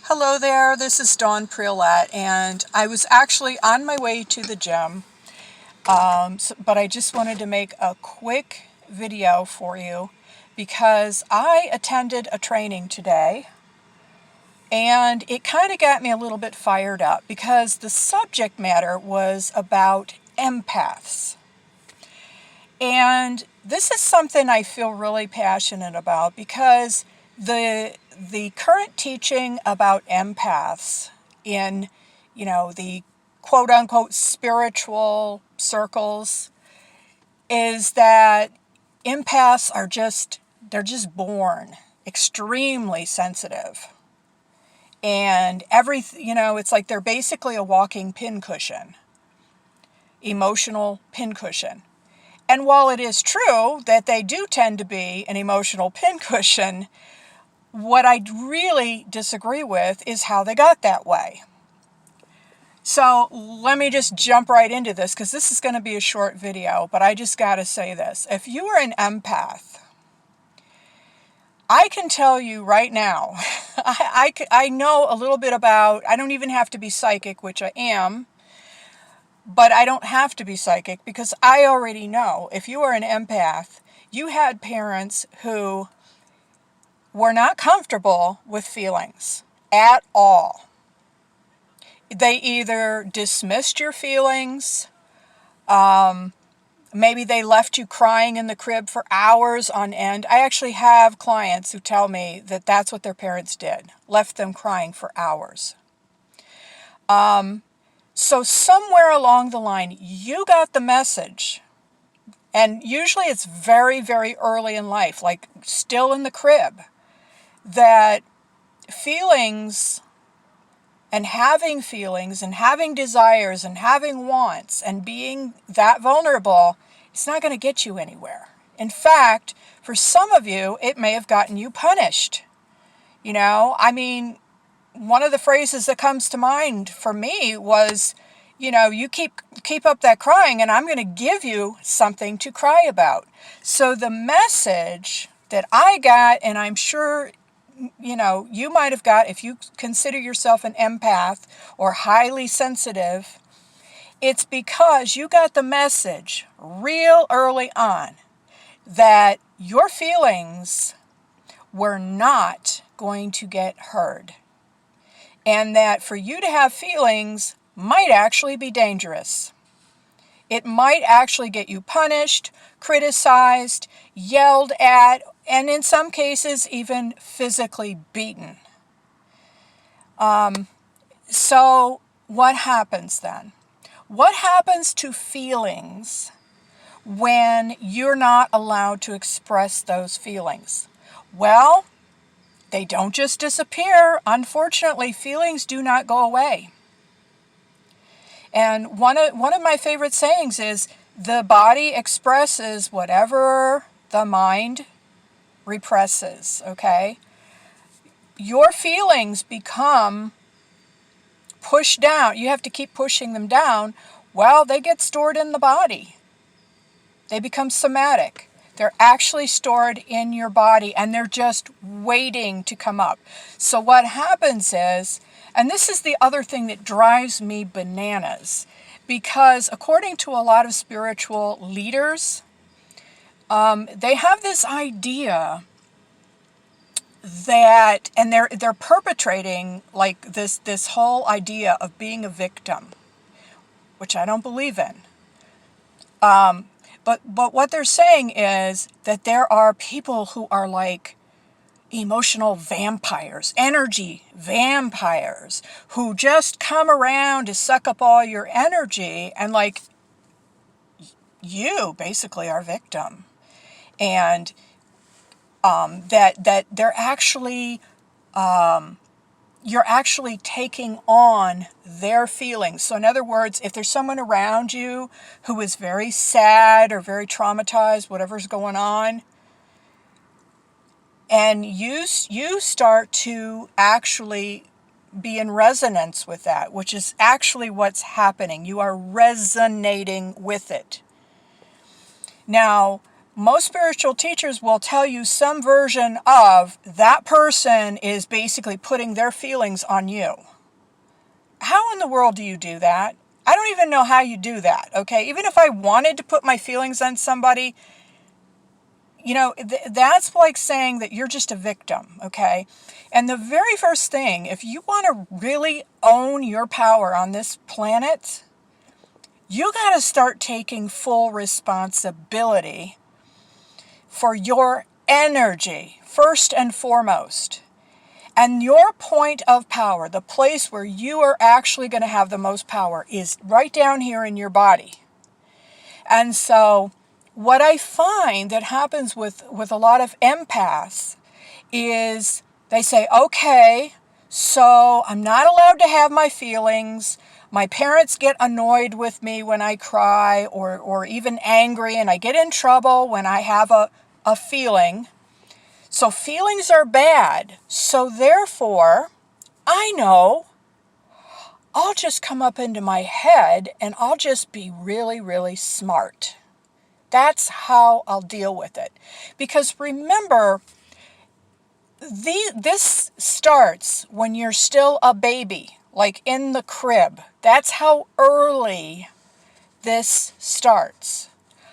Hello there, this is Dawn Priolette, and I was actually on my way to the gym, but I just wanted to make a quick video for you because I attended a training today, and it kind of got me a little bit fired up because the subject matter was about empaths. And this is something I feel really passionate about because the current teaching about empaths in, the quote unquote spiritual circles is that empaths they're just born extremely sensitive. And it's like they're basically a walking pincushion, emotional pincushion. And while it is true that they do tend to be an emotional pincushion, what I really disagree with is how they got that way. So let me just jump right into this because this is going to be a short video, but I just got to say this. If you are an empath, I can tell you right now, I know a little bit about, I don't even have to be psychic, which I am, but I don't have to be psychic because I already know if you are an empath, you had parents who were not comfortable with feelings at all. They either dismissed your feelings, maybe they left you crying in the crib for hours on end. I actually have clients who tell me that that's what their parents did, left them crying for hours. So somewhere along the line, you got the message, and usually it's very, very early in life, like still in the crib, that feelings and having desires and having wants and being that vulnerable, it's not going to get you anywhere. In fact, for some of you, it may have gotten you punished. One of the phrases that comes to mind for me was, you keep up that crying and I'm going to give you something to cry about. So the message that I got, and I'm sure, you might have got, if you consider yourself an empath or highly sensitive, it's because you got the message real early on that your feelings were not going to get heard. And that for you to have feelings might actually be dangerous. It might actually get you punished, criticized, yelled at, and in some cases even physically beaten. So what happens then? What happens to feelings when you're not allowed to express those feelings? Well, they don't just disappear. Unfortunately, feelings do not go away. And one of my favorite sayings is, the body expresses whatever the mind represses, okay? Your feelings become pushed down. You have to keep pushing them down. Well, they get stored in the body. They become somatic. They're actually stored in your body and they're just waiting to come up. So what happens is, and this is the other thing that drives me bananas, because according to a lot of spiritual leaders, they have this idea that, and they're perpetrating like this whole idea of being a victim, which I don't believe in. But what they're saying is that there are people who are like emotional vampires, energy vampires, who just come around to suck up all your energy, and like you basically are a victim. And that they're actually you're actually taking on their feelings. So in other words, if there's someone around you who is very sad or very traumatized, whatever's going on, and you start to actually be in resonance with that, which is actually what's happening. You are resonating with it. Now, most spiritual teachers will tell you some version of that person is basically putting their feelings on you. How in the world do you do that? I don't even know how you do that, okay? Even if I wanted to put my feelings on somebody, that's like saying that you're just a victim, okay? And the very first thing, if you want to really own your power on this planet, you got to start taking full responsibility for your energy, first and foremost. And your point of power, the place where you are actually going to have the most power, is right down here in your body. And so what I find that happens with a lot of empaths is they say, okay, so I'm not allowed to have my feelings. My parents get annoyed with me when I cry or even angry, and I get in trouble when I have a feeling. So feelings are bad. So therefore, I know I'll just come up into my head and I'll just be really, really smart. That's how I'll deal with it. Because remember, this starts when you're still a baby, like in the crib. That's how early this starts.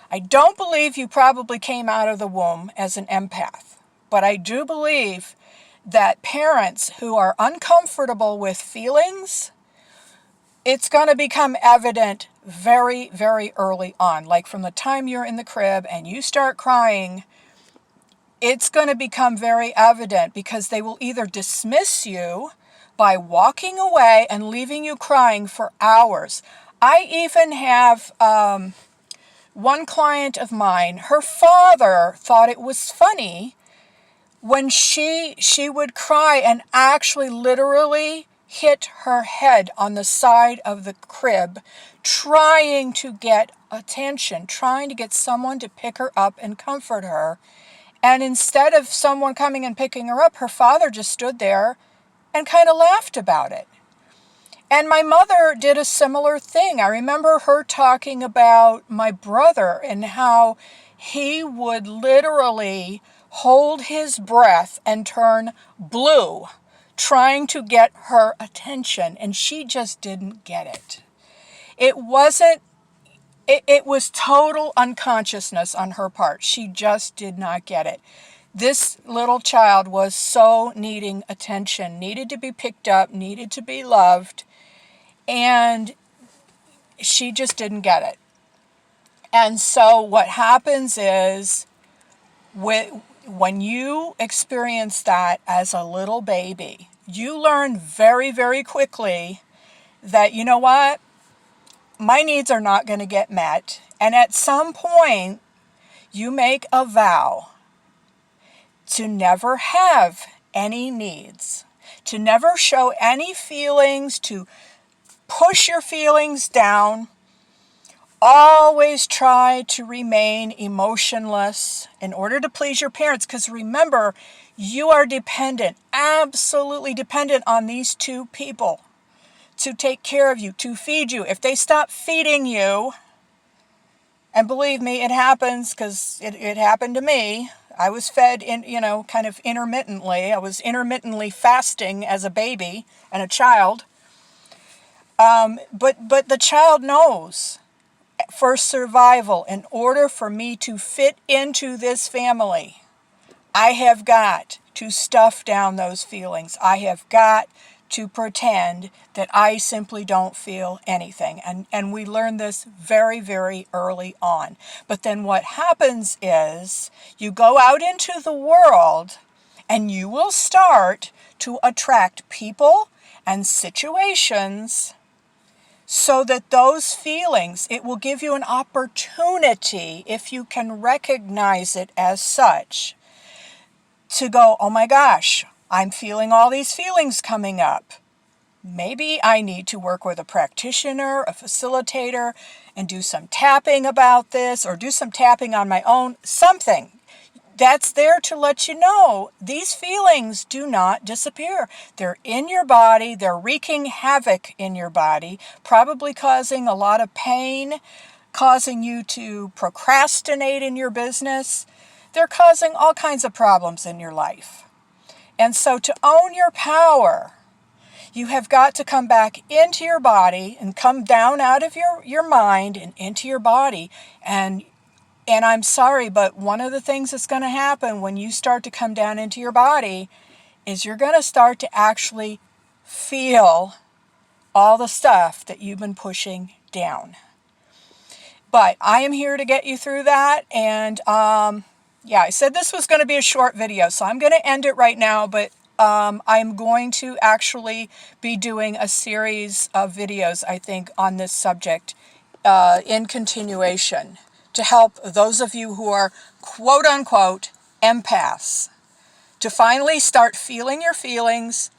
I don't believe you probably came out of the womb as an empath, but I do believe that parents who are uncomfortable with feelings, it's going to become evident very, very early on. Like from the time you're in the crib and you start crying, it's going to become very evident because they will either dismiss you by walking away and leaving you crying for hours. I even have one client of mine, her father thought it was funny when she would cry and actually literally hit her head on the side of the crib, trying to get attention, trying to get someone to pick her up and comfort her. And instead of someone coming and picking her up, her father just stood there and kind of laughed about it. And my mother did a similar thing. I remember her talking about my brother and how he would literally hold his breath and turn blue, trying to get her attention, and she just didn't get it. It was total unconsciousness on her part. She just did not get it. This little child was so needing attention, needed to be picked up, needed to be loved, and she just didn't get it. And so what happens is, when you experience that as a little baby, you learn very, very quickly that, you know what, my needs are not going to get met. And at some point, you make a vow to never have any needs, to never show any feelings, to push your feelings down. Always try to remain emotionless in order to please your parents, because remember, you are dependent, absolutely dependent on these two people to take care of you, to feed you. If they stop feeding you, and believe me, it happens, because it happened to me. I was fed kind of intermittently. I was intermittently fasting as a baby and a child. But the child knows, for survival, in order for me to fit into this family, I have got to stuff down those feelings. I have got to pretend that I simply don't feel anything. And we learn this very, very early on. But then what happens is you go out into the world and you will start to attract people and situations so that those feelings, it will give you an opportunity, if you can recognize it as such, to go, oh my gosh, I'm feeling all these feelings coming up. Maybe I need to work with a practitioner, a facilitator, and do some tapping about this, or do some tapping on my own, something. That's there to let you know these feelings do not disappear. They're in your body. They're wreaking havoc in your body, probably causing a lot of pain, causing you to procrastinate in your business. They're causing all kinds of problems in your life. And so to own your power, you have got to come back into your body and come down out of your mind and into your body. And I'm sorry, but one of the things that's going to happen when you start to come down into your body is you're going to start to actually feel all the stuff that you've been pushing down. But I am here to get you through that. And yeah, I said this was going to be a short video, so I'm going to end it right now. But I'm going to actually be doing a series of videos, I think, on this subject in continuation to help those of you who are quote-unquote empaths to finally start feeling your feelings.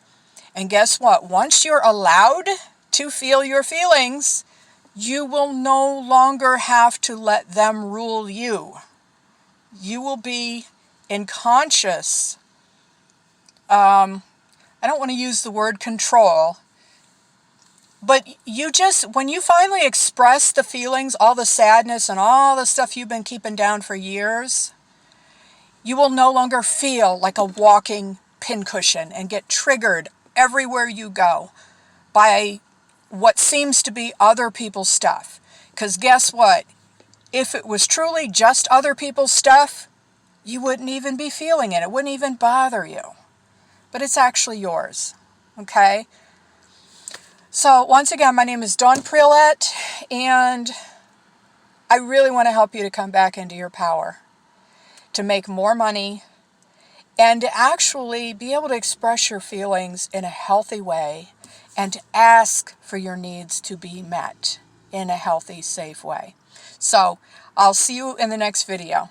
And guess what? Once you're allowed to feel your feelings, you will no longer have to let them rule you. You will be in conscious, I don't want to use the word control, but you just, when you finally express the feelings, all the sadness and all the stuff you've been keeping down for years, you will no longer feel like a walking pincushion and get triggered everywhere you go by what seems to be other people's stuff. Because guess what? If it was truly just other people's stuff, you wouldn't even be feeling it. It wouldn't even bother you. But it's actually yours. Okay? So once again, my name is Dawn Prelette, and I really want to help you to come back into your power, to make more money, and to actually be able to express your feelings in a healthy way and to ask for your needs to be met in a healthy, safe way. So I'll see you in the next video.